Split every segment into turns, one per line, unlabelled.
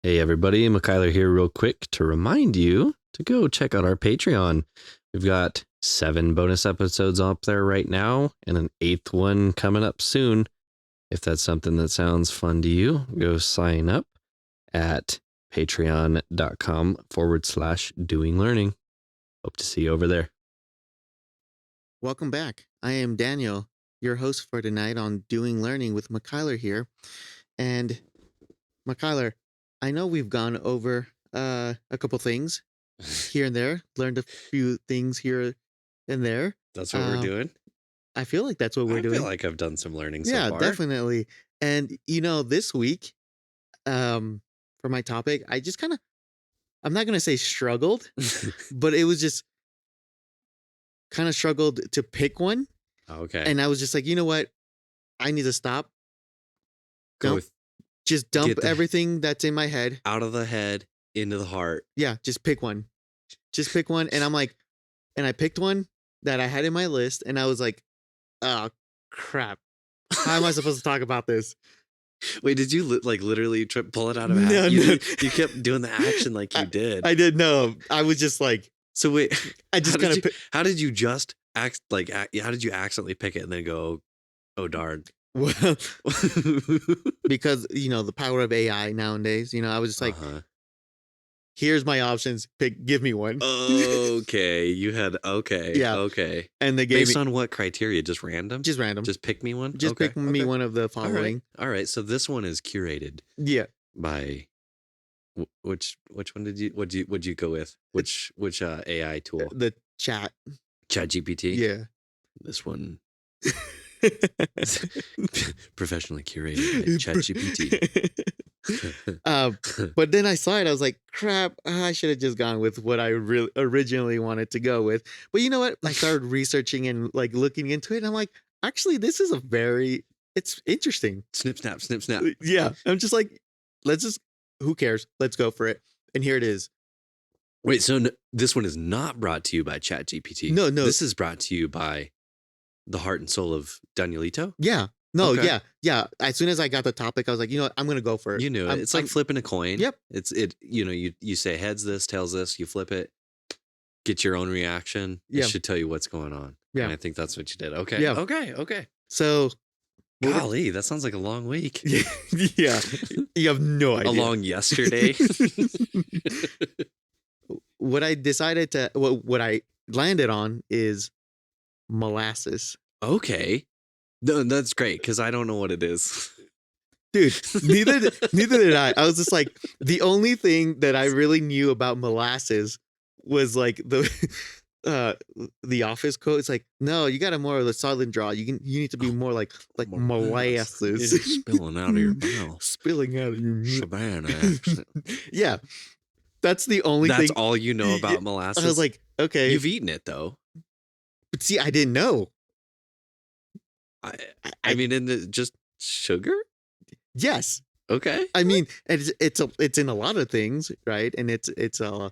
Hey everybody, McKyler here real quick to remind you to go check out our Patreon. We've got 7 bonus episodes up there right now and an 8th one coming up soon. If that's something that sounds fun to you, go sign up at patreon.com/doing learning. Hope to see you over there.
Welcome back. I am Daniel, your host for tonight on Doing Learning with McKyler here. And McKyler, I know we've gone over a couple things here and there, learned a few things here and there.
That's what we're doing.
I feel like that's what we're doing.
I feel like I've done some learning so
Yeah,
far.
definitely. And this week, for my topic, I just kind of, I'm not going to say struggled, but it was just kind of struggled to pick one.
Okay.
And I was just like, you know what? I need to stop.
Go with
Just dump everything that's in my head.
out of the head into the heart.
Yeah, just pick one. Just pick one. And I'm like, and I picked one that I had in my list, and I was like, oh, crap. How am I supposed to talk about this?
Wait, did you literally pull it out of a
No,
hat?
no.
You kept doing the action like you did.
I did know. I was just like,
So wait,
I just kind of.
how did you just act like? How did you accidentally pick it and then go, oh darn?
Well, because the power of AI nowadays. I was just like, here's my options. Give me one.
Okay, you had
Yeah.
okay.
And they gave
Based on what criteria? Just random?
just random.
Just pick me one.
Just pick me one of the following.
All right. So this one is curated.
Yeah.
By which one did you go with? Which AI tool?
The chat.
ChatGPT.
Yeah.
This one. Professionally curated by ChatGPT.
But then I saw it. I was like, crap, I should have just gone with what I really originally wanted to go with. But you know what? I started researching and looking into it. And I'm like, actually, this is it's interesting.
Snip, snap, snip, snap.
Yeah. I'm just like, who cares? Let's go for it. And here it is.
Wait, so this one is not brought to you by ChatGPT.
No.
This is brought to you by the heart and soul of Danielito.
Yeah. No,
Okay.
yeah. As soon as I got the topic, I was like, you know what? I'm going to go for it.
You knew it. It's like flipping a coin.
Yep.
You say heads this, tails this, you flip it, get your own reaction.
Yeah.
It should tell you what's going on.
Yeah.
And I think that's what you did. Okay.
Yeah.
Okay.
So.
Golly, that sounds like a long week.
Yeah. You have no idea.
A long yesterday.
What I decided what I landed on is molasses.
Okay. No, that's great because I don't know what it is.
Dude, neither did I. I was just like, the only thing that I really knew about molasses was like the office quote. It's like, no, you got a more of the southern draw. You need to be more like molasses.
It's spilling out of your mouth.
Spilling out of your mouth.
Savannah accent.
Yeah. That's the only thing.
That's all you know about molasses?
I was like, okay.
You've eaten it though.
But see, I didn't know.
I mean, just sugar?
Yes.
Okay.
I mean, it's in a lot of things, right? And it's in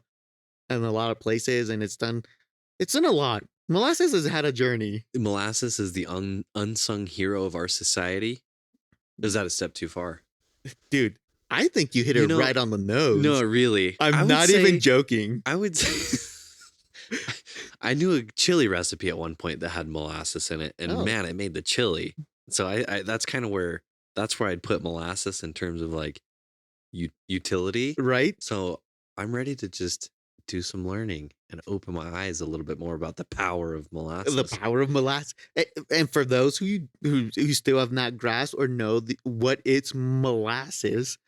a lot of places, and it's done a lot. Molasses has had a journey.
Molasses is the unsung hero of our society. Is that a step too far?
Dude, I think you hit it right on the nose.
No, really.
I'm not even joking.
I would say I knew a chili recipe at one point that had molasses in it, and man, it made the chili. So I that's kind of where I'd put molasses in terms of like utility,
right?
So I'm ready to just do some learning and open my eyes a little bit more about the power of molasses.
The power of molasses, and for those who still have not grasped or know what it's molasses,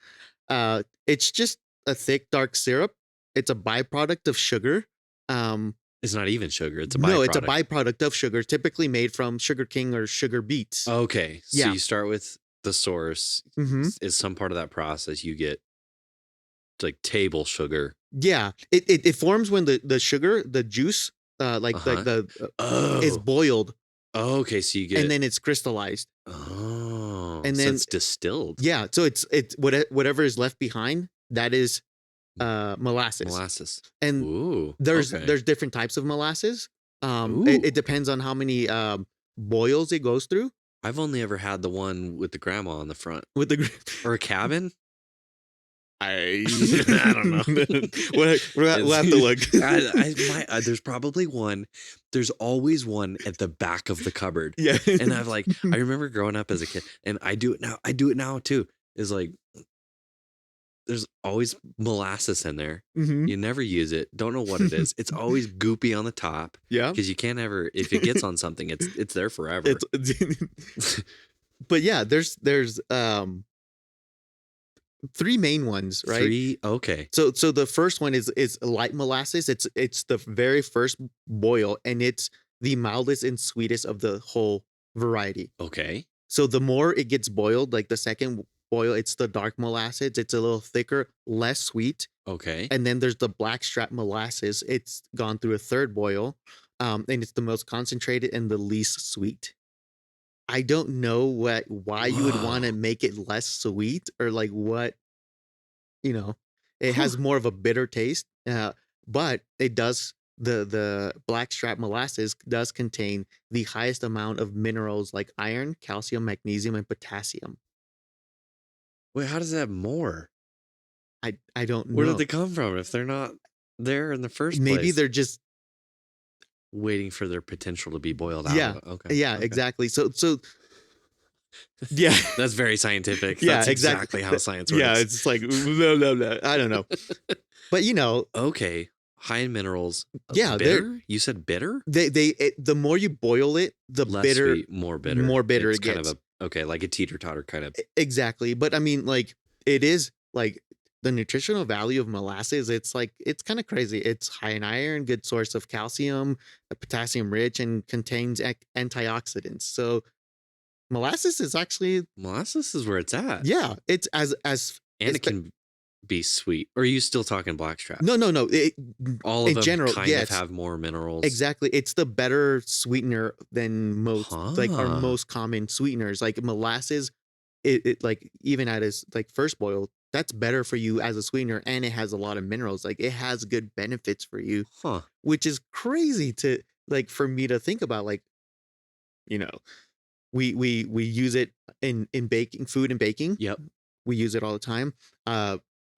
it's just a thick dark syrup. It's a byproduct of sugar.
It's not even sugar. It's a byproduct.
No, it's a byproduct of sugar, typically made from sugarcane or sugar beets.
Okay, so
yeah.
You start with the source. Is some part of that process you get like table sugar.
Yeah, it forms when the sugar, the juice, is boiled.
Oh, okay, so you get,
and then it's crystallized.
Oh,
and
so
then
it's distilled.
Yeah, so it's whatever is left behind, that is molasses. And there's different types of molasses. It depends on how many boils it goes through.
I've only ever had the one with the grandma on the front.
With the
or a cabin.
I
I don't know.
we'll have to look.
There's probably one. There's always one at the back of the cupboard.
Yeah.
And I remember growing up as a kid, and I do it now. I do it now too. Is like, there's always molasses in there.
Mm-hmm.
You never use it. Don't know what it is. It's always goopy on the top.
Yeah.
Because you can't ever, if it gets on something, it's there forever.
But yeah, there's three main ones, right?
Three. Okay.
So the first one is light molasses. It's the very first boil, and it's the mildest and sweetest of the whole variety.
Okay.
So the more it gets boiled, like the second boil, it's the dark molasses. It's a little thicker, less sweet.
Okay.
And then there's the blackstrap molasses. It's gone through a third boil, and it's the most concentrated and the least sweet. I don't know why you would want to make it less sweet, or like what, it has more of a bitter taste, but it does. The blackstrap molasses does contain the highest amount of minerals like iron, calcium, magnesium, and potassium.
Wait, how does that have more?
I don't know.
Where did they come from if they're not there in the first place?
Maybe they're just
waiting for their potential to be boiled out.
Yeah.
Okay.
Yeah,
okay.
Exactly. So yeah.
That's very scientific.
Yeah,
That's
exactly
how science works.
Yeah, it's like no. I don't know. But
okay. High in minerals.
Yeah,
bitter? You said bitter?
The more you boil it, the
less
bitter,
sweet, more bitter.
More bitter
it's
it
kind
gets.
of like a teeter-totter kind of.
Exactly. But I mean, like, it is like the nutritional value of molasses. It's kind of crazy. It's high in iron, good source of calcium, potassium rich, and contains antioxidants. So molasses is
where it's at.
Yeah, it's as
and it can be sweet. Or are you still talking blackstrap?
No.
All of
in
them
general,
kind of have more minerals.
Exactly. It's the better sweetener than most, like our most common sweeteners. Like molasses, it like even at its like first boil, that's better for you as a sweetener, and it has a lot of minerals. Like it has good benefits for you, which is crazy to like for me to think about. Like, we use it in baking, food and baking.
Yep.
We use it all the time.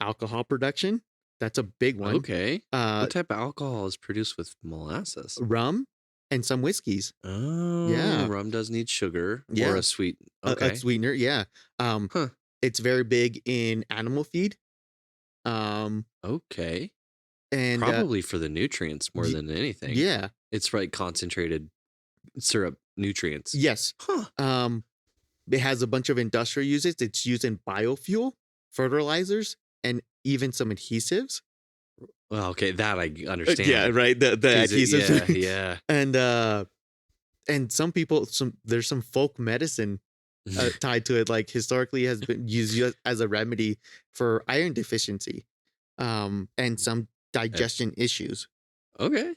Alcohol production, that's a big one.
Okay. What type of alcohol is produced with molasses?
Rum and some whiskeys.
Oh,
yeah.
Rum does need sugar
Yeah.
or a sweet.
A sweetener. Yeah. It's very big in animal feed.
Okay.
And
probably for the nutrients more than anything.
Yeah.
It's right, concentrated syrup nutrients.
Yes. It has a bunch of industrial uses. It's used in biofuel, fertilizers, and even some adhesives.
Well, okay, that I understand.
Yeah, right. The adhesives.
Yeah.
And some people, there's some folk medicine tied to it. Like historically has been used as a remedy for iron deficiency, and some digestion issues.
Okay.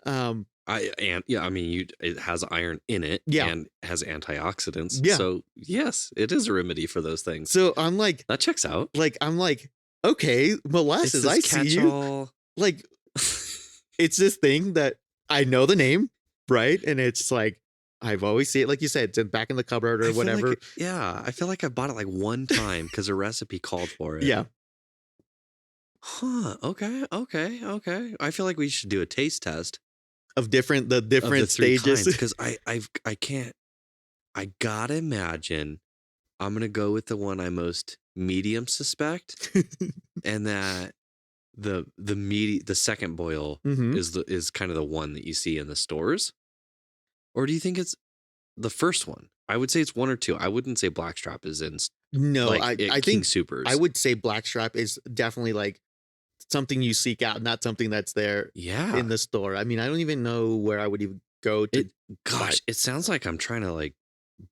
It has iron in it, and has antioxidants.
Yeah.
So yes, it is a remedy for those things.
So I'm like,
that checks out.
Like I'm like, okay, molasses, I see you. Like, it's this thing that I know the name, right? And it's like I've always seen it, like you said, it's back in the cupboard or whatever.
I feel like I bought it like one time because a recipe called for it.
Yeah.
Huh. Okay. I feel like we should do a taste test
of the different stages,
because I can't. I gotta imagine I'm gonna go with the one I most medium suspect, and that the second boil is kind of the one that you see in the stores. Or do you think it's the first one? I would say it's one or two. I wouldn't say blackstrap is in.
No, I think
Supers.
I would say blackstrap is definitely like something you seek out, not something that's there in the store. I mean, I don't even know where I would even go to.
It sounds like I'm trying to like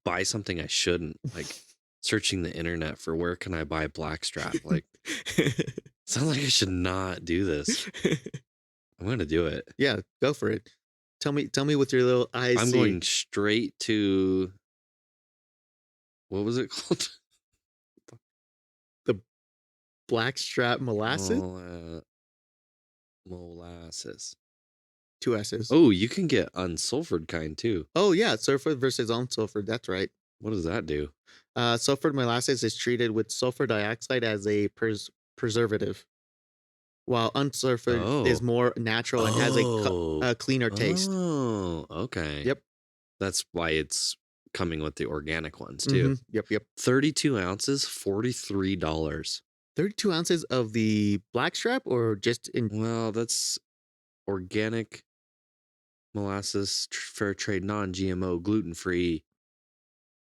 buy something I shouldn't. Like searching the internet for where can I buy blackstrap. Like, sounds like I should not do this. I'm gonna do it.
Yeah, go for it. Tell me with your little eyes.
I'm going straight to, what was it called?
The blackstrap molasses.
Molasses.
2 S's.
Oh, you can get unsulfured kind too.
Oh yeah, sulfured versus unsulfured. That's right.
What does that do?
Sulfured molasses is treated with sulfur dioxide as a preservative, while unsulfured is more natural and has a cleaner taste.
Oh, okay.
Yep.
That's why it's coming with the organic ones too.
Yep.
32 ounces, $43.
32 ounces of the blackstrap, or just in?
Well, that's organic molasses, fair trade, non-GMO, gluten-free.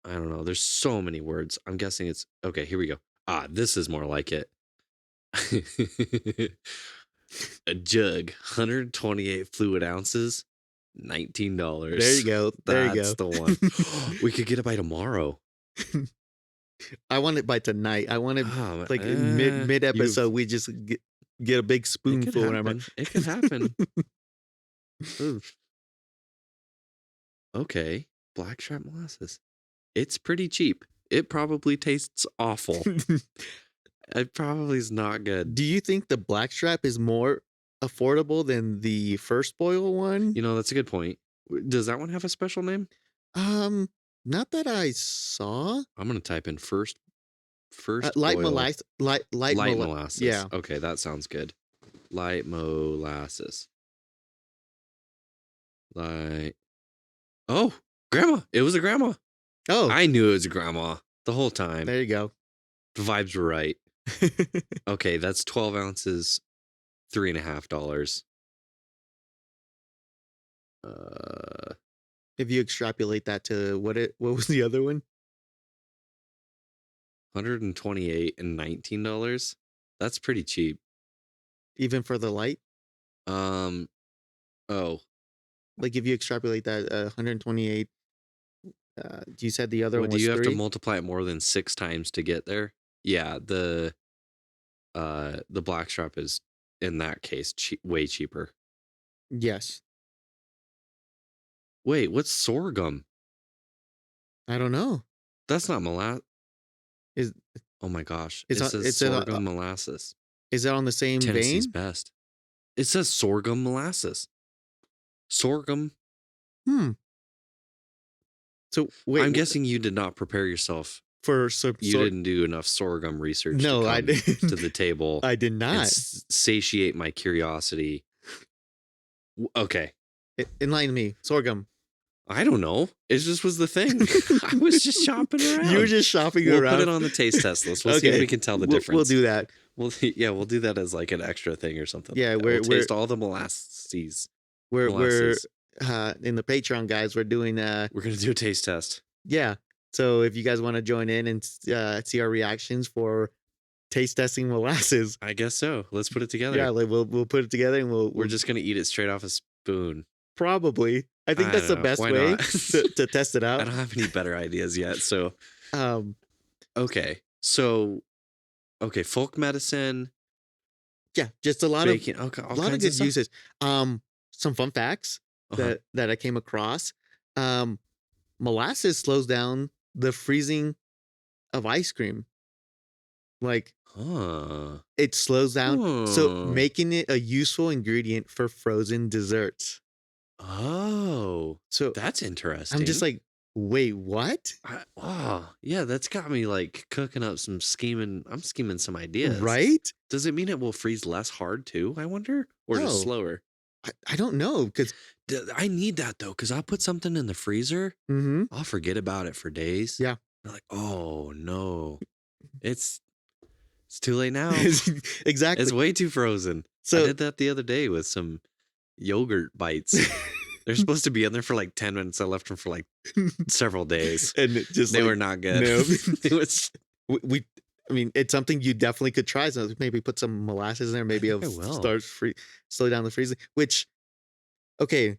I don't know. There's so many words. I'm guessing it's okay. Here we go. This is more like it. A jug, 128 fluid ounces, $19.
There you go.
That's the one. We could get it by tomorrow.
I want it by tonight. I want it like mid episode. We just get a big spoonful.
It could happen. Okay, blackstrap molasses. It's pretty cheap. It probably tastes awful. It probably is not good.
Do you think the blackstrap is more affordable than the first boil one?
You know, that's a good point. Does that one have a special name?
Not that I saw.
I'm gonna type in first
light
boil.
molasses. Light
Molasses.
Yeah.
Okay, that sounds good. Light molasses. Oh, grandma! It was a grandma.
Oh,
I knew it was a grandma the whole time.
There you go.
The vibes were right. Okay, that's 12 ounces, $3.50.
If you extrapolate that to what was the other one?
$128 and $19. That's pretty cheap.
Even for the light?
Oh.
Like if you extrapolate that 128, you said the other one was
do you
3?
have to multiply it more than 6 times to get there? Yeah, the blackstrap is in that case way cheaper.
Yes.
Wait, what's sorghum?
I don't know.
That's not molasses. Oh my gosh. It says sorghum molasses.
Is that on the same
Tennessee's
vein?
best. It says sorghum molasses. Sorghum.
So wait,
I'm guessing you did not prepare yourself.
You
didn't do enough sorghum research
no,
to come
I didn't.
to the table.
I did not.
And satiate my curiosity. Okay.
Enlighten me. Sorghum.
I don't know. It just was the thing. I was just shopping around.
You were just shopping around.
We'll put it on the taste test list. We'll see if we can tell the difference.
We'll do that.
We'll do that as like an extra thing or something.
Yeah,
like we'll taste all the molasses.
We're in the Patreon, guys. We're doing
we're gonna do a taste test.
Yeah. So if you guys want to join in and see our reactions for taste testing molasses,
I guess so. Let's put it together.
Yeah, like we'll put it together and we're
just gonna eat it straight off a spoon.
Probably. I think that's the best way to test it out.
I don't have any better ideas yet. So, okay. So, folk medicine.
Yeah, just a lot
baking,
of
a
lot of good uses. Some fun facts that I came across. Molasses slows down the freezing of ice cream. Like, it slows down, so making it a useful ingredient for frozen desserts.
Oh,
so
that's interesting.
I'm just like, wait, what?
Yeah, that's got me like cooking up some scheming. I'm scheming some ideas,
right?
Does it mean it will freeze less hard too? I wonder, or just slower?
I don't know, because
I need that though, because I'll put something in the freezer. I'll forget about it for days.
Yeah,
I'm like, oh no, it's too late now.
Exactly,
it's way too frozen. So I did that the other day with some yogurt bites. They're supposed to be in there for like 10 minutes. I left them for like several days, and they were not good.
No.
It was.
I mean, it's something you definitely could try. So maybe put some molasses in there. Maybe it'll slow down the freezing. Which, okay,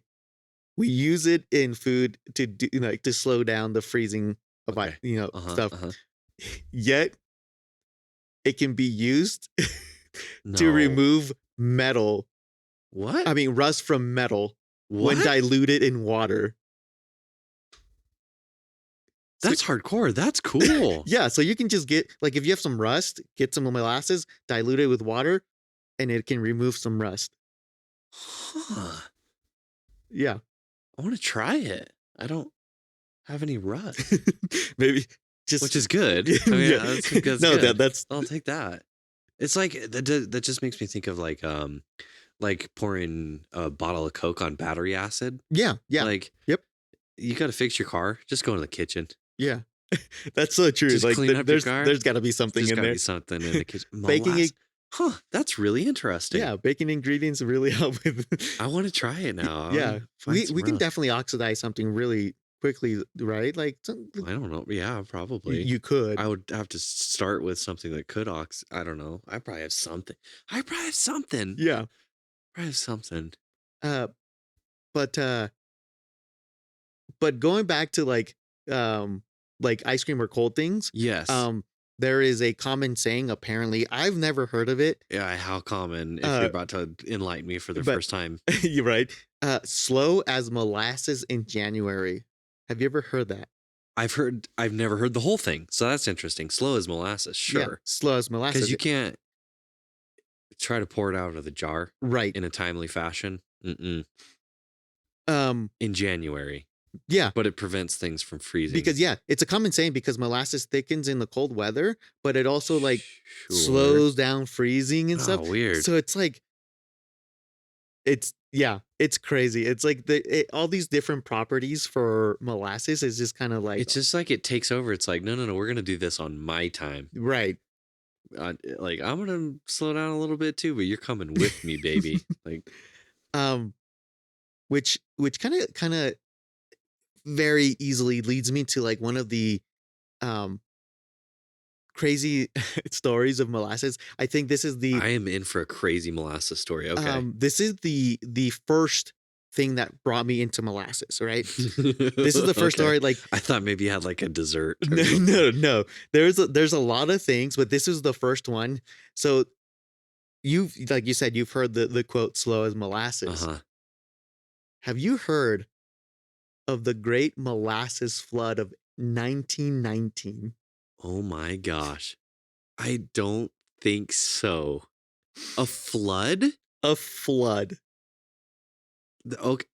we use it in food to do to slow down the freezing of stuff. Yet, it can be used to remove metal.
What?
I mean, rust from metal when diluted in water.
That's hardcore. That's cool.
Yeah, so you can just get, like, if you have some rust, get some molasses, dilute it with water, and it can remove some rust.
Huh.
Yeah.
I want to try it. I don't have any rust.
Maybe just...
Which is good. I mean, that's
no,
good.
that's...
I'll take that. It's like that just makes me think of like pouring a bottle of Coke on battery acid.
Yeah.
Like,
Yep.
you got to fix your car. Just go to the kitchen.
Yeah. That's so true.
Just
Like
clean up your car.
there's got to be something
There's
in
got to
there.
be something in the kitchen.
Baking
Molasses. Huh, that's really interesting.
Yeah, baking ingredients really help with.
I want to try it now.
Yeah, we can definitely oxidize something really quickly, right? Like
I don't know. Yeah, probably.
you could.
I would have to start with something that could I don't know. I probably have something.
Yeah.
I have something.
But going back to like ice cream or cold things.
Yes.
There is a common saying, apparently. I've never heard of it.
Yeah, how common if you're about to enlighten me for the
but-
first time.
You're right. Slow as molasses in January. Have you ever heard that?
I've never heard the whole thing. So that's interesting. Slow as molasses, sure.
Yeah, slow as molasses.
Because you can't try to pour it out of the jar
Right.
in a timely fashion. In January.
Yeah.
But it prevents things from freezing.
Because it's a common saying, because molasses thickens in the cold weather, but it also like
Sure.
slows down freezing and stuff.
Weird.
So it's like it's crazy. It's like all these different properties for molasses is just kind of like
It's just like it takes over. It's like, no, we're gonna do this on my time.
right.
Like, I'm gonna slow down a little bit too, but you're coming with me, baby. Like,
which kind of very easily leads me to like one of the crazy stories of molasses. I think this is
I am in for a crazy molasses story. Okay.
This is the first thing that brought me into molasses, right? This is the first story. Like,
I thought maybe you had like a dessert.
No. There's a lot of things, but this is the first one. So like you said, you've heard the quote, slow as molasses. Have you heard of the Great Molasses Flood of 1919?
Oh my gosh. I don't think so. A flood?
A flood.
Okay.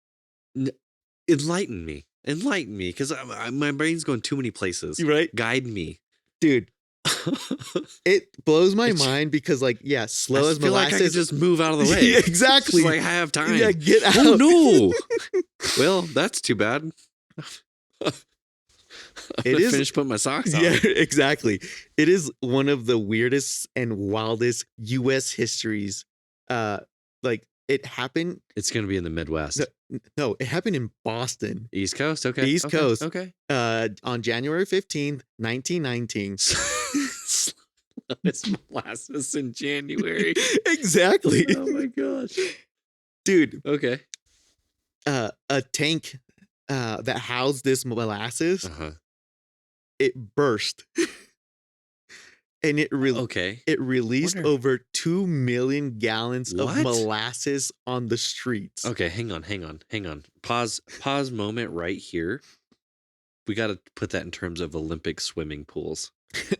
Enlighten me, because my brain's going too many places.
Right?
Guide me,
dude. It blows my mind because, like, slow as molasses.
Like I could just move out of the way.
Exactly.
Like, I have time.
Yeah, get out.
Oh no. Well, that's too bad.
It is.
Finish putting my socks on.
Yeah, exactly. It is one of the weirdest and wildest U.S. histories. Like, it happened.
It's gonna be in the Midwest.
No, it happened in Boston.
East Coast. Okay.
East Coast.
Okay.
On January 15th, 1919.
It's molasses in January.
Exactly.
Oh my gosh,
dude.
Okay.
A tank that housed this molasses, it burst. And it released over 2 million gallons of molasses on the streets.
Okay, hang on. Pause moment right here. We got to put that in terms of Olympic swimming pools.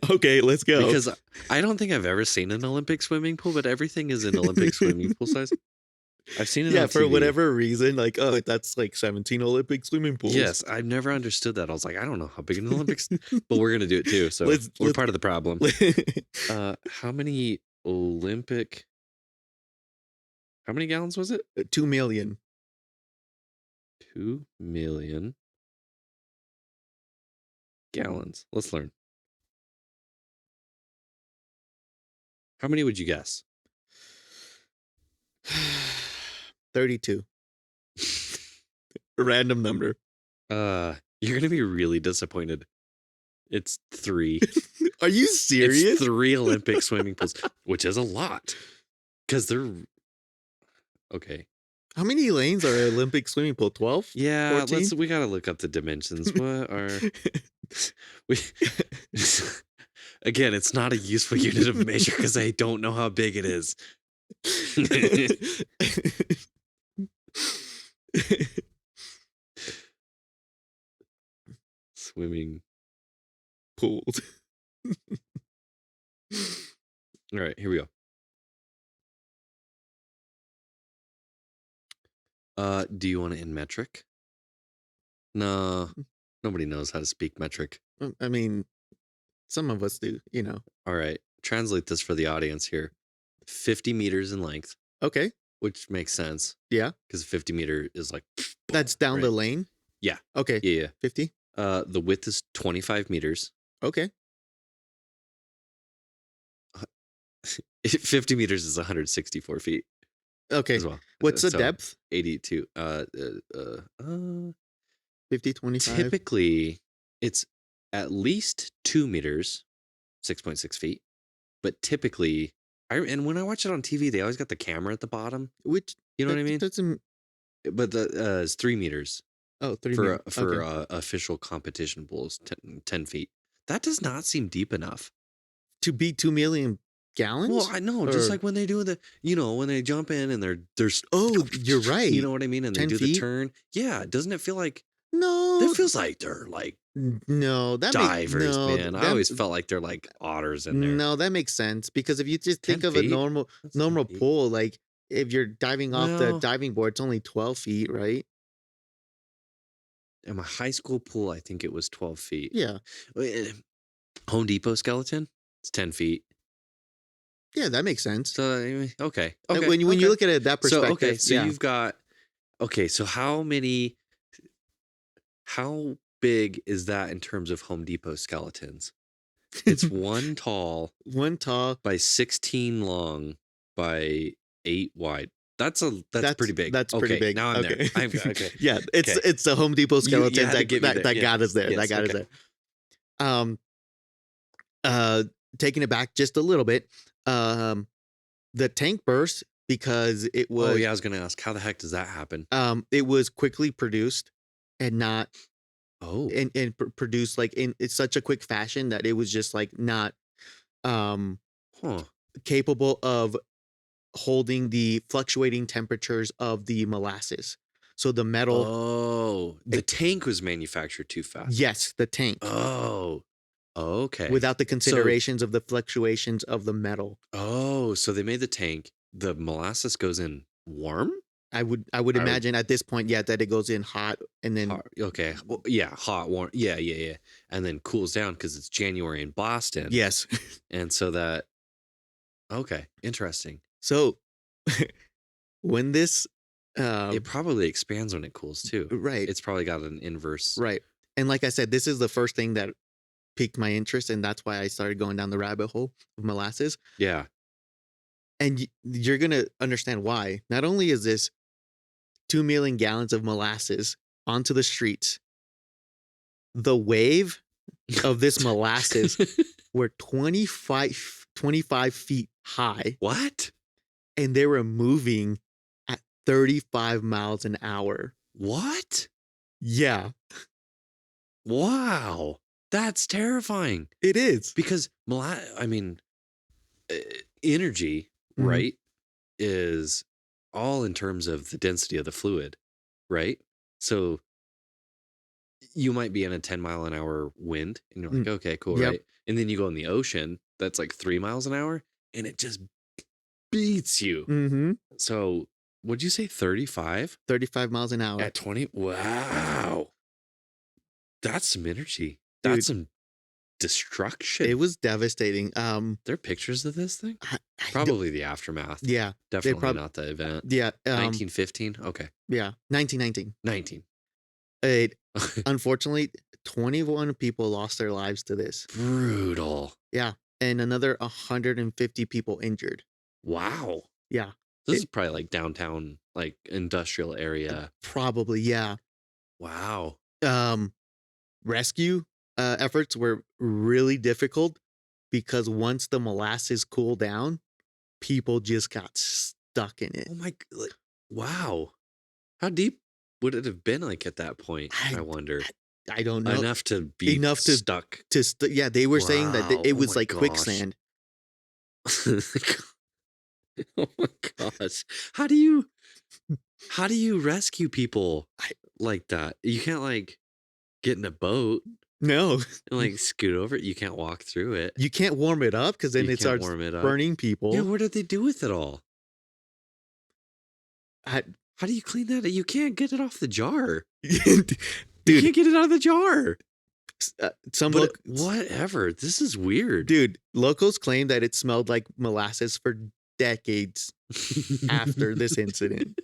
Okay, let's go.
Because I don't think I've ever seen an Olympic swimming pool, but everything is an Olympic swimming pool size. I've seen it on
for
TV.
whatever reason, like, oh, that's like 17 Olympic swimming pools.
Yes, I've never understood that. I was like, I don't know how big an Olympics, but we're gonna do it too. So we're part of the problem. How many gallons was it?
2 million.
2 million gallons. Let's learn. How many would you guess?
32. Random number.
You're gonna be really disappointed. It's 3.
Are you serious?
It's 3 Olympic swimming pools, which is a lot. Because they're okay.
How many lanes are an Olympic swimming pool? 12?
Yeah,
14?
we gotta look up the dimensions. What are we? Again, it's not a useful unit of measure because I don't know how big it is. Swimming
pools.
All right, here we go. Do you want it in metric? No, nobody knows how to speak metric.
I mean, some of us do, you know.
All right, translate this for the audience here. 50 meters in length,
Okay.
which makes sense
Yeah.
because 50 meter is like
That's down the lane.
Yeah.
Okay.
Yeah.
50.
The width is 25 meters.
Okay.
50 meters is 164 feet
Okay.
as well.
What's the
So,
depth?
82.
50, 25.
Typically, it's at least 2 meters, 6.6 feet. But typically, and when I watch it on TV, they always got the camera at the bottom.
Which,
You know what I
that
mean?
doesn't.
But the it's 3 meters
Oh, 3
for
meters.
for
Okay.
official competition pools, 10 feet. That does not seem deep enough.
To be 2 million gallons?
Well, I know, just
Or-
like when they do when they jump in and there's
Oh, you're right.
You know what I mean? And they
10
do
feet?
the turn. Yeah, doesn't it feel like
No.
it feels like they're like
No, that
divers, man. I
that-
always felt like they're like otters in there.
No, that makes sense because if you just
10
think of a
feet?
normal
That's 10 feet.
pool, like if you're diving off the
Well-
diving board, it's only 12 feet, right?
In my high school pool, I think it was 12 feet.
Yeah.
Home Depot skeleton, it's 10 feet.
Yeah, that makes sense.
So anyway, okay.
When you look at it that
So
perspective,
so
yeah.
you've got so how big is that in terms of Home Depot skeletons? It's one tall
one tall.
by 16 long by 8 wide. That's pretty big.
That's pretty
Okay,
big.
Now I'm
okay.
there. Okay.
Yeah, it's
Okay.
the Home Depot skeleton
had to get me there.
that
Yeah.
got us there.
Yes,
That got us
okay.
there. Taking it back just a little bit, the tank burst because it was
Oh yeah, I was gonna ask, how the heck does that happen?
it was quickly produced and not
Oh,
and produced like in it's such a quick fashion that it was just like not
huh.
capable of holding the fluctuating temperatures of the molasses. So the metal,
Oh, the tank was manufactured too fast.
yes, the tank,
Oh, okay.
without the considerations of the fluctuations of the metal.
Oh, so they made the tank. The molasses goes in warm?
I would
I would-
imagine at this point, yeah, that it goes in hot and then
Hot, okay. Well, yeah, hot, warm. Yeah. And then cools down because it's January in Boston.
yes.
And so that, okay, interesting.
So when this
It probably expands when it cools too.
right,
It's probably got an inverse.
right. And like I said, this is the first thing that piqued my interest, and that's why I started going down the rabbit hole of molasses.
Yeah.
And you're going to understand why. Not only is this 2 million gallons of molasses onto the streets, the wave of this molasses were 25 feet high,
What?
and they were moving at 35 miles an hour.
What?
Yeah,
Wow. That's terrifying.
it is.
Because energy,
Mhm.
right, is all in terms of the density of the fluid, right? So you might be in a 10-mile-an-hour wind and you're like, okay, cool,
Yep.
right? And then you go in the ocean that's like 3 miles an hour and it just beats you.
Mm-hmm.
So would you say 35
35 miles an hour.
at 20? Wow. That's some energy.
Dude.
That's some destruction.
It was devastating.
There are pictures of this thing?
I don't-
Probably the aftermath.
Yeah,
Definitely not the event.
yeah.
1915? Okay.
Yeah, 1919.
19.
It, unfortunately, 21 people lost their lives to this.
Brutal.
And another 150 people injured.
Wow.
Yeah,
This is probably like downtown, like industrial area.
probably. Yeah.
Wow.
Rescue efforts were really difficult because once the molasses cooled down, people just got stuck in it.
Oh my, wow. How deep would it have been like at that point? I
I-
wonder.
I don't know.
Enough to be
Enough to-
stuck.
Yeah, they were saying that
Wow.
it
Oh
was
my
like
gosh.
quicksand.
Oh my gosh. How do you rescue people like that? You can't like get in a boat
No,
and like scoot over it. You can't walk through it.
you can't warm it up because then
You
it
can't
starts
warm it up.
burning people.
Yeah, what did they do with it all?
I-
How do you clean that? You can't get it off the jar.
Dude,
You can't get it out of the jar.
some
But whatever. This is weird.
dude, locals claim that it smelled like molasses for decades after this incident.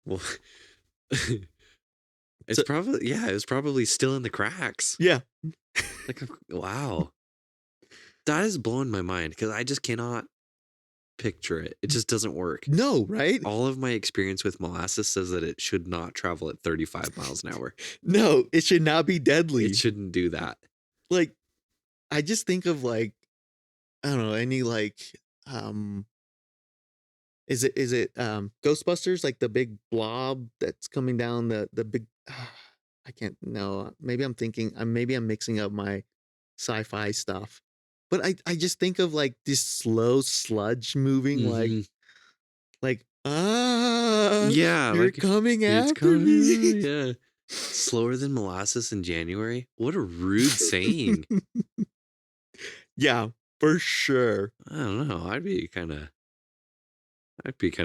Well, it's
So-
probably, yeah, it was probably still in the cracks.
Yeah.
Like, wow. That is blowing my mind because I just cannot picture it. It just doesn't work.
No, right?
All of my experience with molasses says that it should not travel at 35 miles an hour.
No, it should not be deadly.
It shouldn't do that.
Like, I just think of like, I don't know, any like, is it Ghostbusters, like the big blob that's coming down the big, I can't know. Maybe I'm mixing up my sci-fi stuff. But I just think of like this slow sludge moving like
Yeah,
you're
like
coming
it's
after
coming,
me.
yeah. Slower than molasses in January. What a rude saying.
Yeah, for sure.
I don't know. I'd be kind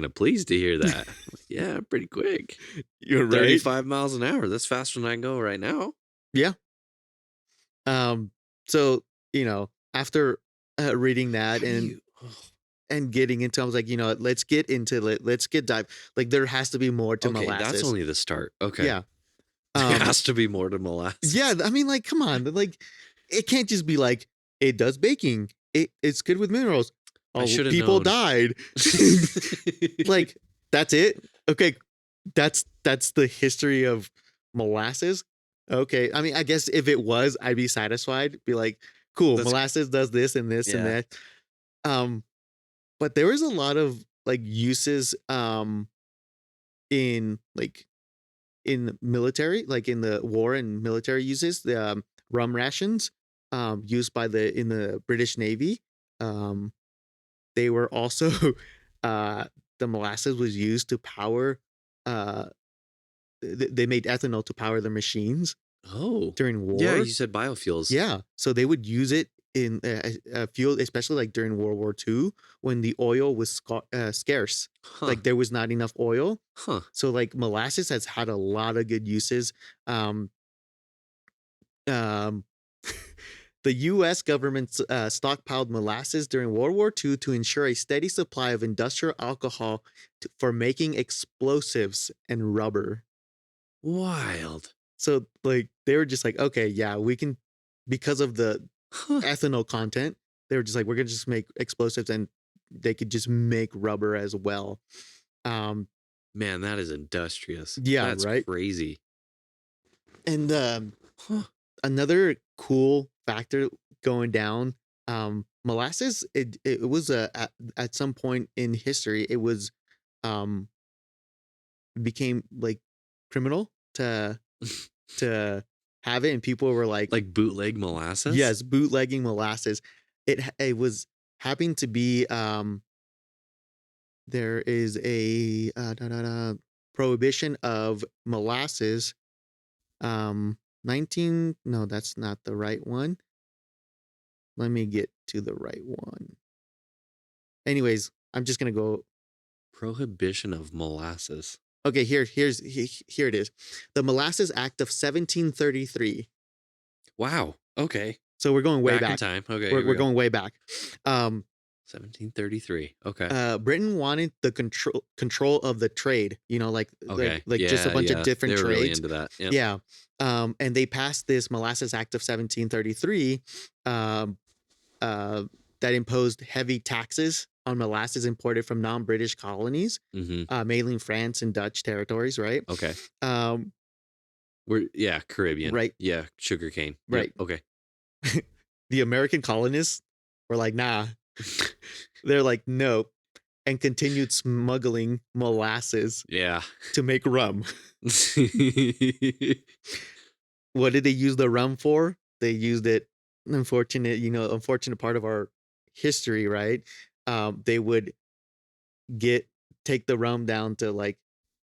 of pleased to hear that. Yeah, pretty quick.
You're right.
35 miles an hour. That's faster than I go right now.
Yeah. So, after reading that and getting into, I was like, let's get dive. Like, there has to be more to
Okay,
molasses.
that's only the start. Okay.
Yeah.
There has to be more to molasses.
Yeah, I mean, like, come on. Like, it can't just be like, it does baking. It's good with minerals.
I should have
people
known.
died. Like, that's it? Okay. That's the history of molasses. Okay. I mean, I guess if it was, I'd be satisfied. Be like, cool, molasses does this and this and that. But there was a lot of like uses in military, like in the war and military uses, the rum rations used in the British Navy. They were also the molasses was used to power they made ethanol to power their machines during war.
Yeah, you said biofuels.
Yeah, so they would use it in fuel, especially like during World War II when the oil was scarce. Like there was not enough oil. So like molasses has had a lot of good uses. The U.S. government stockpiled molasses during World War II to ensure a steady supply of industrial alcohol for making explosives and rubber.
Wild.
So, like, they were just like, okay, yeah, we can, because of the ethanol content, they were just like, we're going to just make explosives and they could just make rubber as well.
Man, that is industrious.
Yeah,
that's
right?
crazy.
And another cool factor going down, molasses, it was at some point in history, it was became like criminal to have it, and people were like
bootleg molasses.
Yes, bootlegging molasses. It was happened to be there is a prohibition of molasses. 19 no, that's not the right one. Let me get to the right one. Anyways, I'm just gonna go
Prohibition of molasses.
Okay, here it is. The Molasses Act of 1733.
Wow. Okay.
So we're going way back.
In time. Okay.
We're going way back.
1733. Okay.
Britain wanted the control of the trade. Like just a bunch of different
they were
trades.
Really into that. Yep.
Yeah. And they passed this Molasses Act of 1733 that imposed heavy taxes on molasses imported from non-British colonies, mainly France and Dutch territories, right?
Okay. Caribbean.
Right.
Yeah, sugarcane.
Right.
Yep. Okay.
The American colonists were like, nah. They're like, no. And continued smuggling molasses to make rum. What did they use the rum for? They used it, unfortunate part of our history, right? They would take the rum down to like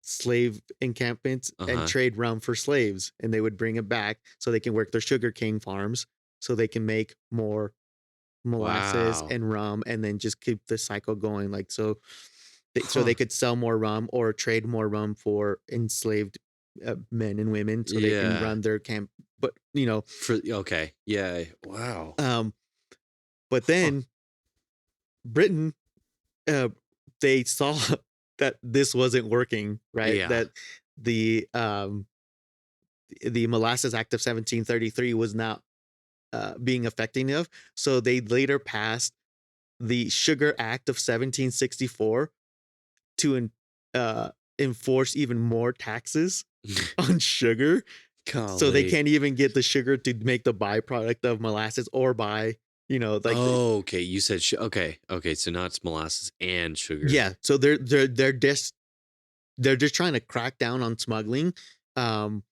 slave encampments and trade rum for slaves, and they would bring it back so they can work their sugarcane farms so they can make more molasses and rum, and then just keep the cycle going. Like so they could sell more rum or trade more rum for enslaved men and women so they can run their camp. But
wow.
But then Britain, uh, they saw that this wasn't working, right?
Yeah.
That the Molasses Act of 1733 was not being effective. So they later passed the Sugar Act of 1764 to enforce even more taxes on sugar. So they
Golly.
can't even get the sugar to make the byproduct of molasses or buy, like
Oh, okay. You said okay. Okay. So now it's molasses and sugar.
yeah. So they're just trying to crack down on smuggling, um,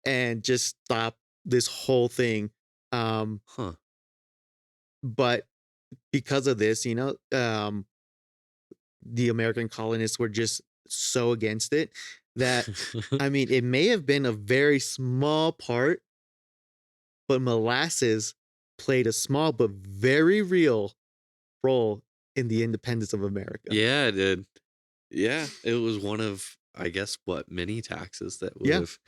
and just stop this whole thing.
Huh.
But because of this, the American colonists were just so against it that, I mean, it may have been a very small part, but molasses played a small but very real role in the independence of America.
Yeah, it did. Yeah. It was one of, I guess, many taxes that would have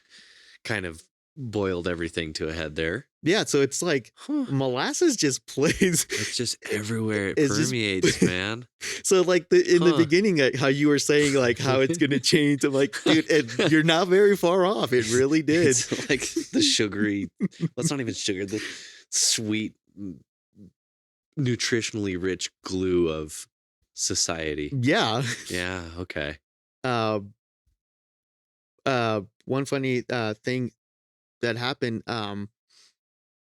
kind of boiled everything to a head there.
Yeah, so it's like molasses just plays.
It's just everywhere. It
It's just-
permeates, man.
So like in the beginning, how you were saying like how it's gonna change, I'm like, dude, you're not very far off. It really did.
It's like the sugary. Well, it's not even sugar. The sweet, nutritionally rich glue of society.
Yeah.
Yeah. Okay.
One funny thing that happened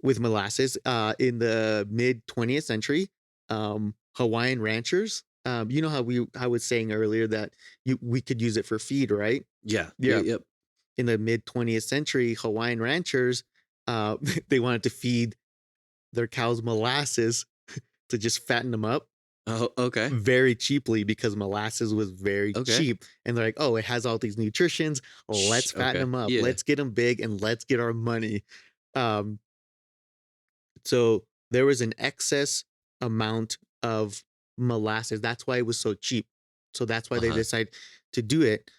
with molasses in the mid 20th century, Hawaiian ranchers, you know how I was saying earlier that we could use it for feed, right?
Yeah.
Yeah.
Yep.
In the mid 20th century, Hawaiian ranchers, they wanted to feed their cows molasses to just fatten them up
Oh, okay.
very cheaply because molasses was very
Okay.
cheap. And they're like, oh, it has all these nutritions. Let's fatten
Okay.
them up.
Yeah.
Let's get them big and let's get our money. So there was an excess amount of molasses. That's why it was so cheap. So that's why they decided to do it.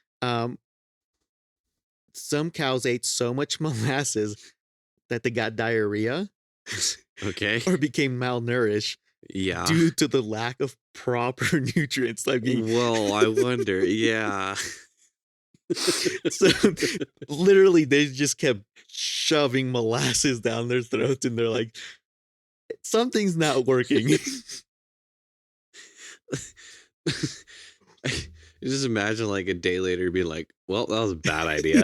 Some cows ate so much molasses that they got diarrhea
Okay.
or became malnourished
Yeah.
due to the lack of proper nutrients. I mean,
Well, I wonder. Yeah.
so literally they just kept shoving molasses down their throats and they're like, something's not working.
You just imagine like a day later being like, well, that was a bad idea.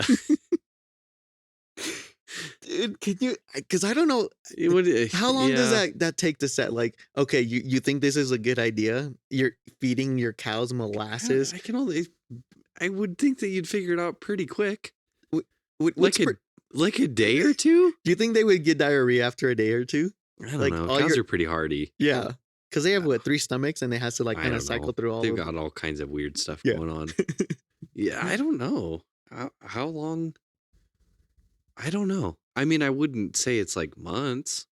Dude, can you, because I don't know,
It would,
how long does
yeah.
that take to set? Like, okay, you think this is a good idea? You're feeding your cows molasses.
I would think that you'd figure it out pretty quick.
What's
Like a day or two?
Do you think they would get diarrhea after a day or two?
I don't
Like,
know.
all
Cows
your-
are pretty hardy.
Yeah. Because they have, 3 stomachs and they has to,
I
kind
don't
of cycle
know.
through all
They've
of
got all kinds of weird stuff
Yeah.
going on. Yeah, I don't know. How long? I don't know. I mean, I wouldn't say it's like months.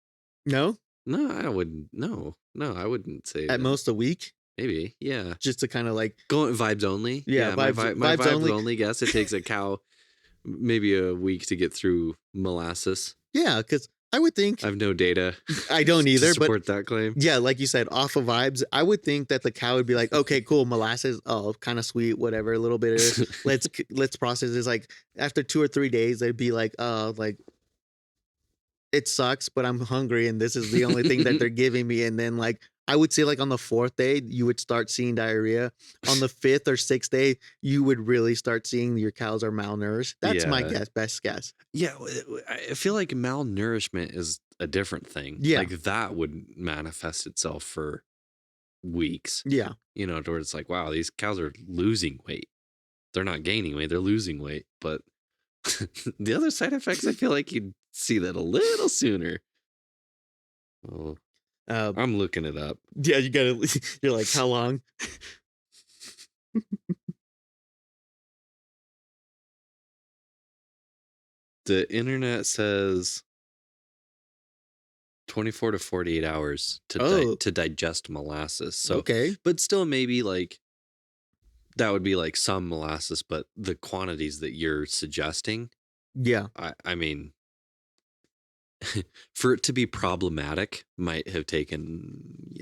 No?
No, I wouldn't. No, I wouldn't say
At
that.
most a week?
Maybe, yeah.
Just to kind of like,
Going vibes only.
Yeah,
my
vibes
vibes
only.
only. Guess it takes a cow maybe a week to get through molasses.
yeah, because I would think,
I have no data.
I don't
to
either, but
support that claim.
yeah, like you said, off of vibes, I would think that the cow would be like, okay, cool, molasses, oh, kind of sweet, whatever, a little bitter. Let's process this. Like after 2 or 3 days, they'd be like, oh, like it sucks, but I'm hungry, and this is the only thing that they're giving me. And then like I would say, like on the 4th day, you would start seeing diarrhea. On the 5th or 6th day, you would really start seeing your cows are malnourished. That's my
Yeah.
best guess.
Yeah, I feel like malnourishment is a different thing.
Yeah.
Like that would manifest itself for weeks.
Yeah.
To where it's like, wow, these cows are losing weight. They're not gaining weight, they're losing weight. But the other side effects, I feel like you'd see that a little sooner. Oh, I'm looking it up.
Yeah, you're like, how long?
The internet says 24 to 48 hours to digest molasses. So,
okay.
but still maybe like that would be like some molasses, but the quantities that you're suggesting,
Yeah.
I mean, for it to be problematic might have taken,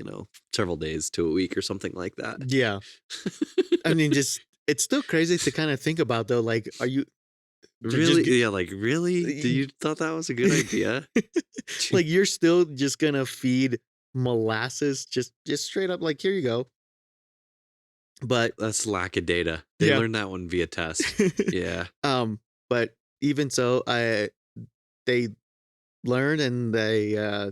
several days to a week or something like that.
Yeah. I mean, it's still crazy to kind of think about, though. Like, are you
really? Yeah, like, really? Do you thought that was a good idea?
like, you're still just gonna feed molasses just straight up, like, here you go. But
that's lack of data. They learned that one via test. Yeah.
But even so, they learned, and they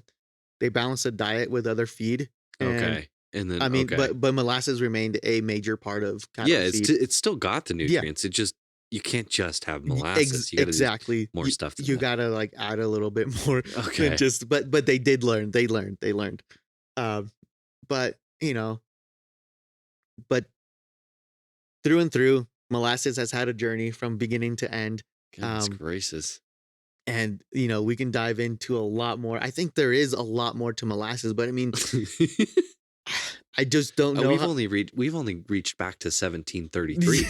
balanced the diet with other feed.
Okay. And then,
I mean, but molasses remained a major part of cattle feed.
It's still got the nutrients. It just, you can't just have molasses. You gotta
exactly.
more stuff.
You gotta like add a little bit more.
Okay.
Than just, but they did learn. They learned. But but through and through, molasses has had a journey from beginning to end.
Goodness gracious.
And we can dive into a lot more. I think there is a lot more to molasses, but I mean, I just don't know.
We've only reached back to 1733.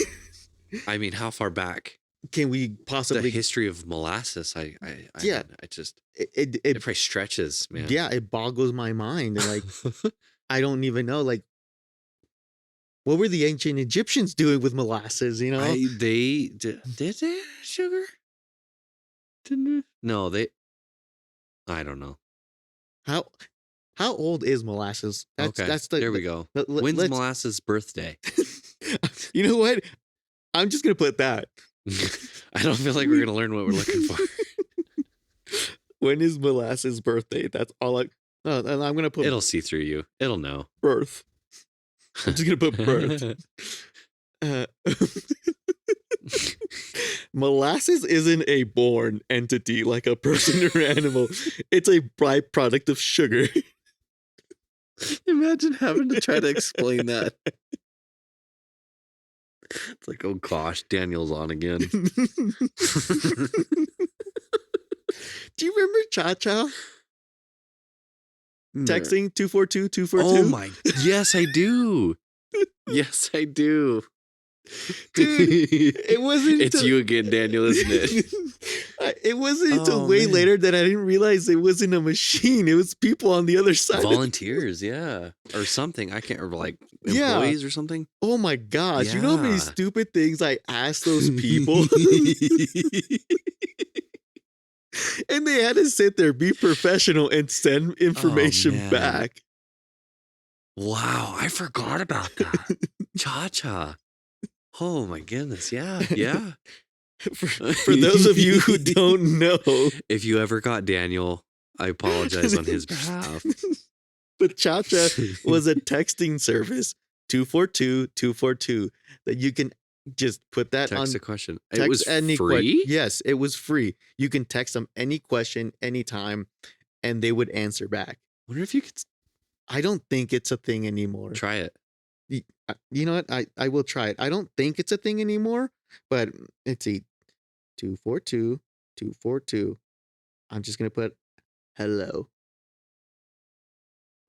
I mean, how far back
can we possibly?
The history of molasses. I just it probably stretches, man.
Yeah, it boggles my mind, and like I don't even know, like, what were the ancient Egyptians doing with molasses?
They did they have sugar? Didn't no they? I don't know.
How old is molasses? That's
there we go. When's molasses' birthday?
You know what? I'm just gonna put that.
I don't feel like we're gonna learn what we're looking for.
When is molasses' birthday? That's all and I'm gonna put.
It'll see through you. It'll know.
Birth. I'm just gonna put birth. Molasses isn't a born entity like a person or animal. It's a byproduct of sugar.
Imagine having to try to explain that. It's like, oh gosh, Daniel's on again.
Do you remember Cha-Cha? Texting 242-242?
Oh my, yes I do. Yes I do.
Dude, it wasn't.
It's you again, Daniel, isn't it?
It wasn't until way later that I didn't realize it wasn't a machine. It was people on the other side.
Volunteers, yeah, or something. I can't remember, like employees or something.
Oh my gosh! Yeah. You know how many stupid things I asked those people, and they had to sit there, be professional, and send information back.
Wow, I forgot about that. Cha-Cha. Oh my goodness, yeah.
For those of you who don't know,
if you ever got Daniel, I apologize on his behalf.
But Cha-Cha was a texting service, 242-242, that you can just put that
text
on.
A question. It was free?
Yes, it was free. You can text them any question, anytime, and they would answer back.
I wonder if you could.
I don't think it's a thing anymore.
Try it.
You know what? I will try it. I don't think it's a thing anymore, but let's see. 242-242. I'm just going to put hello.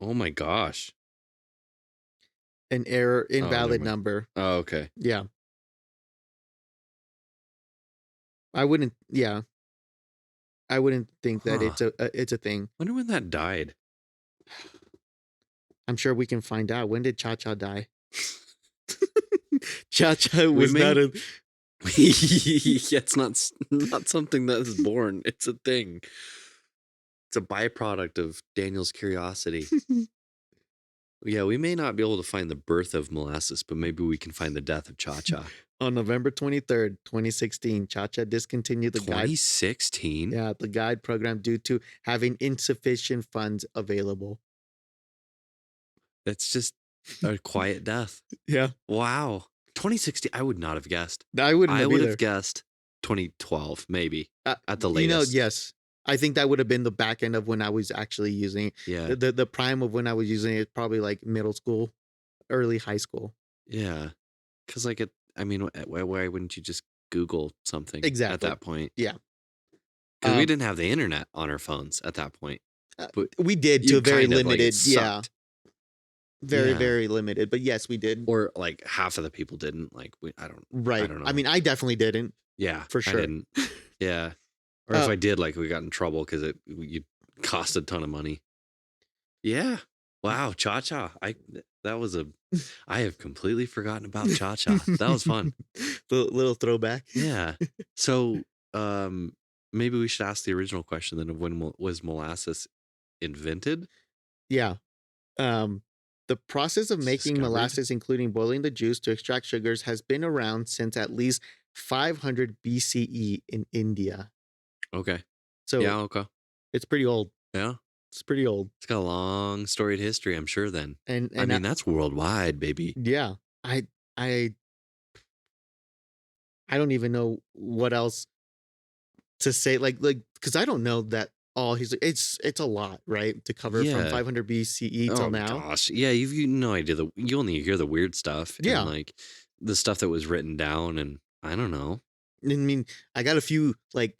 Oh my gosh.
An error, invalid number.
Oh, okay.
Yeah. I wouldn't think that it's a thing.
Wonder when that died.
I'm sure we can find out. When did Cha-Cha die? Cha-Cha was not a.
It's not something that is born. It's a thing. It's a byproduct of Daniel's curiosity. Yeah, we may not be able to find the birth of molasses, but maybe we can find the death of Cha-Cha.
On November 23rd, 2016, Cha-Cha discontinued the guide.
2016?
Yeah, the guide program due to having insufficient funds available.
That's just a quiet death.
Yeah.
Wow. 2016. I would not have guessed.
I would have
guessed 2012, maybe at the latest.
Yes. I think that would have been the back end of when I was actually using it.
Yeah.
The prime of when I was using it, probably like middle school, early high school.
Yeah. Because why wouldn't you just Google something at that point?
Yeah.
Because we didn't have the internet on our phones at that point.
But we did to a very limited. Very limited, but yes, we did.
Or like half of the people didn't. Like I don't know.
I mean, I definitely didn't.
Yeah,
for sure.
I didn't. Yeah. Or if I did, like, we got in trouble because you cost a ton of money. Yeah. Wow. Cha-cha. I have completely forgotten about cha-cha. That was fun.
Little throwback.
Yeah. So, maybe we should ask the original question then of when was molasses invented?
Yeah. The process of making
Discovered?
molasses, including boiling the juice to extract sugars, has been around since at least 500 BCE in India.
Okay.
So
Yeah, okay.
it's pretty old.
Yeah.
It's pretty old.
It's got a long storied history, I'm sure then.
And
I mean, that's worldwide, baby.
yeah, I I don't even know what else to say. Like because I don't know that all he's it's a lot, right? To cover from
Yeah.
500 BCE till
Oh
now.
gosh. Yeah, you no idea you only hear the weird stuff
Yeah.
and like the stuff that was written down and I don't know.
I mean, I got a few like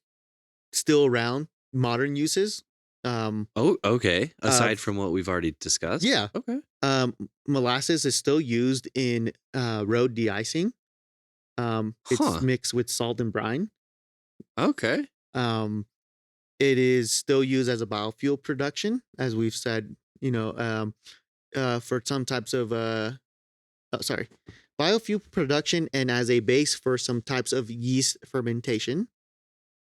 still around modern uses.
Oh, okay. Aside from what we've already discussed.
Yeah.
Okay.
Molasses is still used in road de-icing. It's mixed with salt and brine.
Okay.
It is still used as a biofuel production, as we've said, for some types of biofuel production and as a base for some types of yeast fermentation.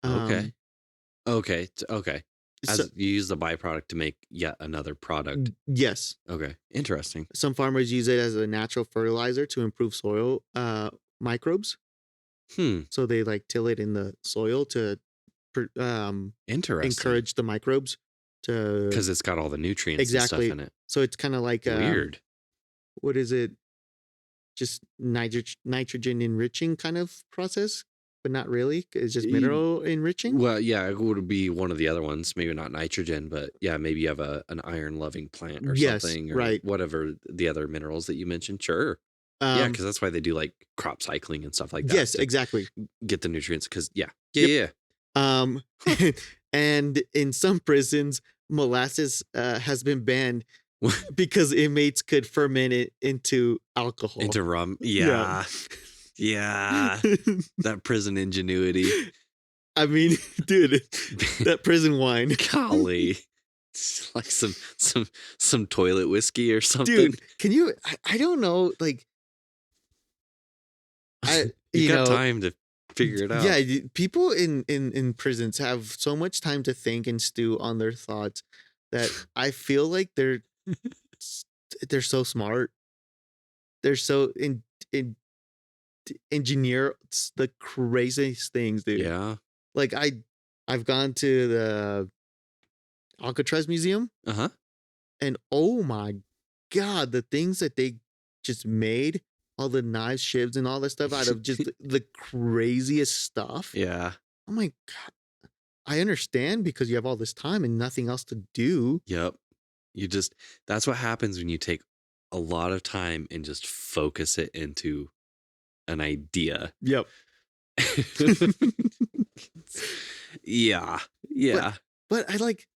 Okay. Okay. As
So,
you use the byproduct to make yet another product.
yes.
Okay. Interesting.
Some farmers use it as a natural fertilizer to improve soil microbes. So they like till it in the soil to
Interesting.
encourage the microbes to,
because it's got all the nutrients and stuff in it.
So it's kind of like
Weird.
What is it? Just nitrogen enriching kind of process, but not really. It's just mineral enriching.
Well, yeah, it would be one of the other ones. Maybe not nitrogen, but yeah, maybe you have an iron loving plant or something, or
right.
whatever the other minerals that you mentioned. Sure. Yeah, because that's why they do like crop cycling and stuff like that.
Yes, exactly.
Get the nutrients because yeah.
And in some prisons, molasses has been banned because inmates could ferment it into alcohol.
Into rum. Yeah. Yeah. That prison ingenuity.
I mean, dude, that prison wine.
Golly. Like some toilet whiskey or something.
Dude, can you I don't know, like
you got time to figure it out.
Yeah, people in prisons have so much time to think and stew on their thoughts that I feel like they're so smart. They're so engineer the craziest things, dude.
Yeah.
Like I've gone to the Alcatraz Museum. And oh my God, the things that they just made, all the knives, shivs, and all that stuff out of just the craziest stuff.
Yeah.
Oh my God. I understand because you have all this time and nothing else to do.
Yep. That's what happens when you take a lot of time and just focus it into an idea.
Yep.
Yeah. Yeah.
But I like,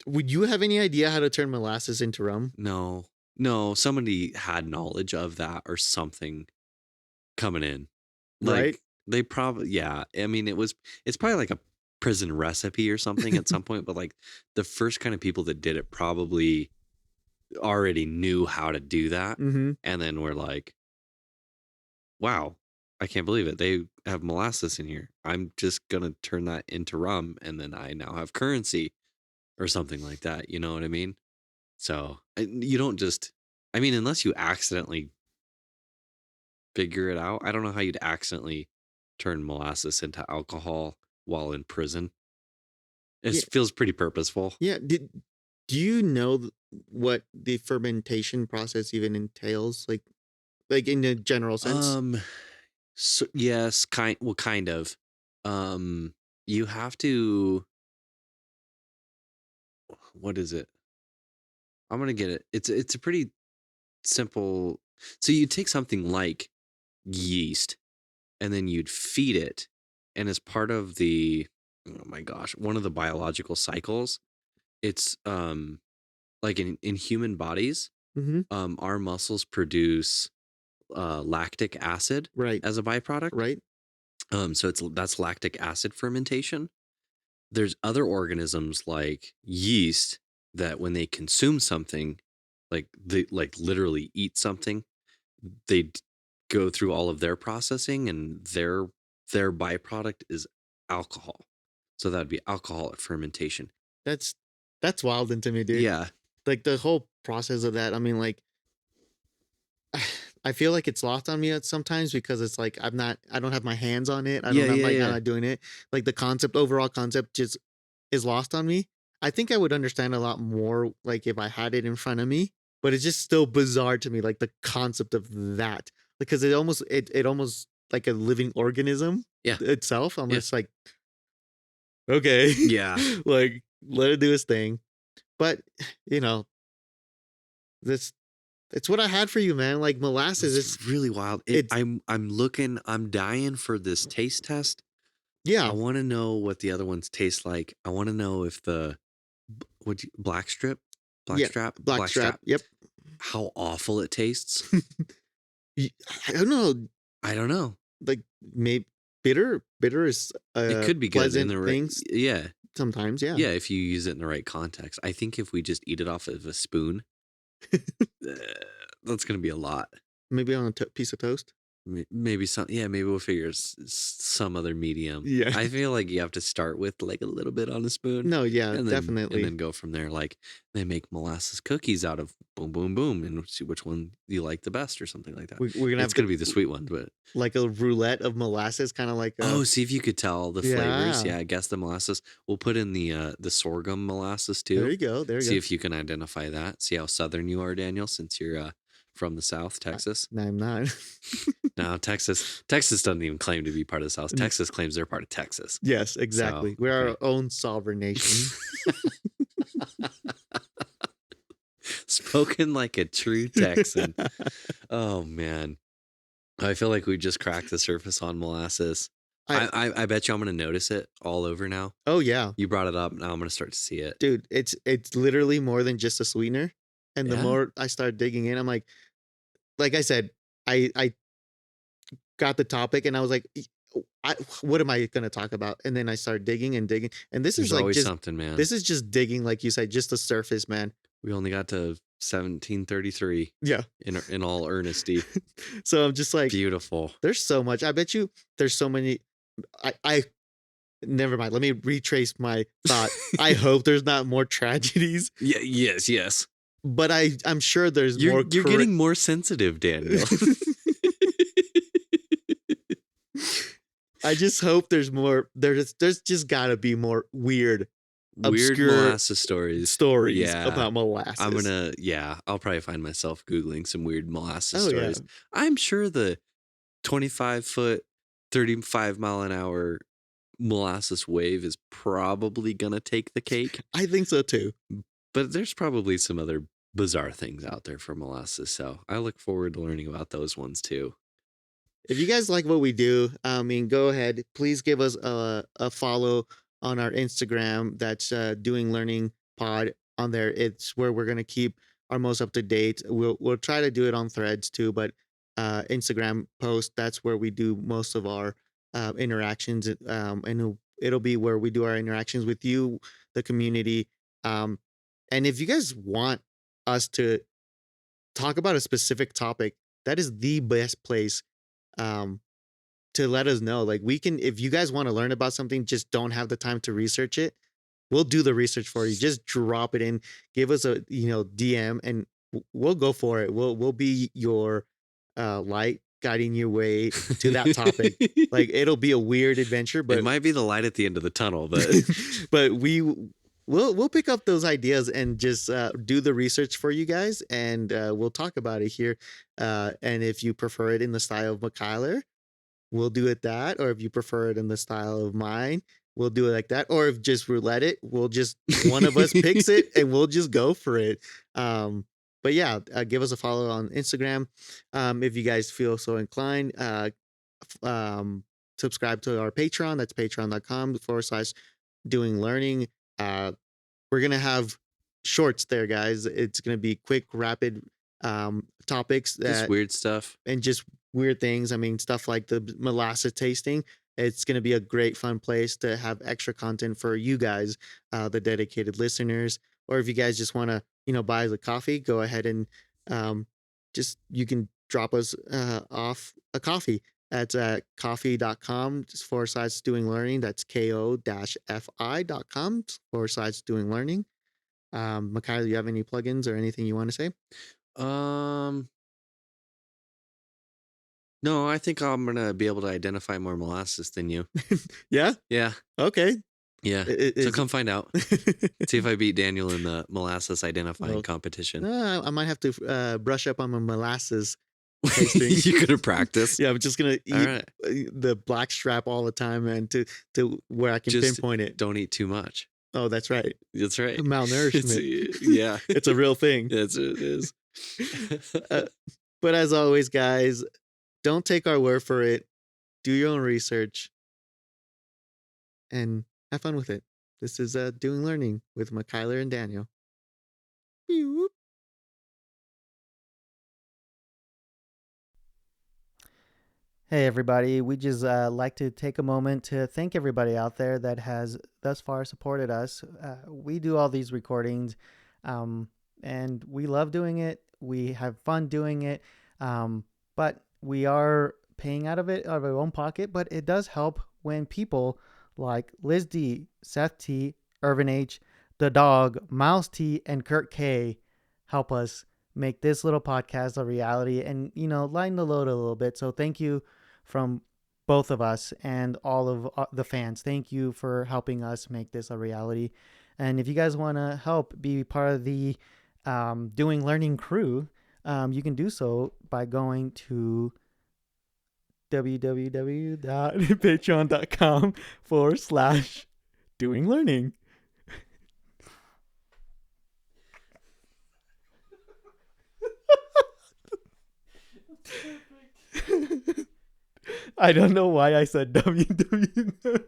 would you have any idea how to turn molasses into rum?
No, somebody had knowledge of that or something coming in. Like,
right?
They probably, yeah. I mean, it's probably like a prison recipe or something at some point, but like the first kind of people that did it probably already knew how to do that.
Mm-hmm.
And then we're like, wow, I can't believe it. They have molasses in here. I'm just going to turn that into rum. And then I now have currency or something like that. You know what I mean? So you don't just, I mean, unless you accidentally figure it out. I don't know how you'd accidentally turn molasses into alcohol while in prison. It feels pretty purposeful.
Yeah. Do you know what the fermentation process even entails? Like in a general sense?
So, yes, kind of. You have to, what is it? I'm going to get it. It's a pretty simple. So you take something like yeast and then you'd feed it. And as part of oh my gosh, one of the biological cycles, it's like in human bodies, our muscles produce lactic acid
right
as a byproduct.
Right.
So that's lactic acid fermentation. There's other organisms like yeast that when they consume something, like they like literally eat something, they go through all of their processing, and their byproduct is alcohol. So that'd be alcoholic fermentation.
That's that's wild into me, dude.
Yeah.
Like the whole process of that. I mean, like I feel like it's lost on me at sometimes because it's like I don't have my hands on it.
Yeah, yeah,
I'm
yeah.
not doing it. Like the overall concept just is lost on me. I think I would understand a lot more like if I had it in front of me, but it's just still bizarre to me, like the concept of that. Because it almost like a living organism
Yeah.
itself. I'm
Yeah.
just like, okay.
Yeah.
Like let it do its thing. But you know, this it's what I had for you, man. Like molasses,
It's really wild.
it's
I'm dying for this taste test. I
yeah,
want to know what the other ones taste like. I want to know if the blackstrap,
yeah, blackstrap.
blackstrap,
Yep.
how awful it tastes.
I don't know.
I don't know.
Like maybe bitter is
It
a
could be good in
pleasant
the right.
things
Yeah,
sometimes. Yeah.
yeah. If you use it in the right context, I think if we just eat it off of a spoon, uh, that's gonna be a lot.
Maybe on a piece of toast.
Maybe some. Yeah, maybe we'll figure some other medium.
Yeah.
I feel like you have to start with like a little bit on a spoon,
No. Yeah.
and
Definitely.
then go from there. Like they make molasses cookies out of boom, boom, boom, and see which one you like the best, or something like that.
We're gonna
It's
have
gonna be the sweet one, but
like a roulette of molasses, kind of like
see if you could tell the flavors.
yeah.
Yeah, I guess the molasses. We'll put in the sorghum molasses
There
too.
you go. There you
See
go.
if you can identify that. See how southern you are, Daniel, since you're from the South, Texas.
No, I'm not.
No, Texas doesn't even claim to be part of the South. Texas claims they're part of Texas.
Yes, exactly.
So,
We're
okay.
our own sovereign nation.
Spoken like a true Texan. Oh man, I feel like we just cracked the surface on molasses. I bet you I'm gonna notice it all over now.
Oh yeah,
You brought it up. Now I'm gonna start to see it.
dude. It's literally more than just a sweetener. And the
Yeah.
more I start digging in, I'm like I said, I got the topic and I was like, what am I gonna talk about? And then I started digging and digging, and this
There's
is like
always
just
something, man.
this is just digging, like you said, just the surface, man.
We only got to 1733.
Yeah.
In all earnesty.
So I'm just like,
Beautiful.
there's so much. I bet you there's so many. I never mind. Let me retrace my thought. I hope there's not more tragedies,
Yeah. Yes.
but I'm sure there's
You're
more.
getting more sensitive, Daniel.
I just hope there's more. There's just gotta be more weird obscure
molasses stories Yeah.
about molasses.
I'll probably find myself Googling some weird molasses
Oh,
stories.
yeah.
I'm sure the 25-foot, 35-mile-an-hour molasses wave is probably gonna take the cake,
I think so too.
but there's probably some other bizarre things out there for molasses. So I look forward to learning about those ones too.
If you guys like what we do, I mean, go ahead. Please give us a follow on our Instagram. That's Doing Learning Pod on there. It's where we're gonna keep our most up to date. We'll try to do it on Threads too, but Instagram post, that's where we do most of our interactions. And it'll be where we do our interactions with you, the community. And if you guys want us to talk about a specific topic, that is the best place to let us know. Like we can, if you guys want to learn about something, just don't have the time to research it. We'll do the research for you. Just drop it in, give us a DM, and we'll go for it. We'll be your light guiding your way to that topic. Like it'll be a weird adventure, but
it might be the light at the end of the tunnel, but
but we'll pick up those ideas and just do the research for you guys, and we'll talk about it here. And if you prefer it in the style of McKyler, we'll do it that. Or if you prefer it in the style of mine, we'll do it like that. Or if just roulette it, we'll just one of us picks it and we'll just go for it. But yeah, give us a follow on Instagram if you guys feel so inclined. Subscribe to our Patreon. That's patreon.com/doing learning. We're gonna have shorts there, guys. It's gonna be quick, rapid topics
just weird stuff
and just weird things. I mean, stuff like the molasses tasting. It's going to be a great fun place to have extra content for you guys, the dedicated listeners. Or if you guys just want to, buy the coffee, go ahead and just you can drop us off a coffee at coffee.com /doing learning. That's ko-fi.com /doing learning. McKyler, you have any plugins or anything you want to say?
No, I think I'm gonna be able to identify more molasses than you.
Yeah.
Yeah.
Okay.
Yeah. So come find out. See if I beat Daniel in the molasses identifying competition.
I might have to brush up on my molasses tasting.
You could have practiced.
Yeah, I'm just gonna eat the black strap all the time, man, to where I can pinpoint it.
Don't eat too much.
Oh, that's right.
That's right.
Malnourishment.
Yeah.
It's a real thing.
It is.
But as always, guys, don't take our word for it. Do your own research and have fun with it. This is Doing Learning with McKyler and Daniel. Hey, everybody. We just like to take a moment to thank everybody out there that has thus far supported us. We do all these recordings, and we love doing it. We have fun doing it, but we are paying out of our own pocket. But it does help when people like Liz D, Seth T, Irvin H, DaDog, Mouse T, and Kirk K help us make this little podcast a reality and, lighten the load a little bit. So thank you from both of us and all of the fans. Thank you for helping us make this a reality. And if you guys want to help be part of the Doing Learning crew, you can do so by going to www.patreon.com /doing learning. I don't know why I said www.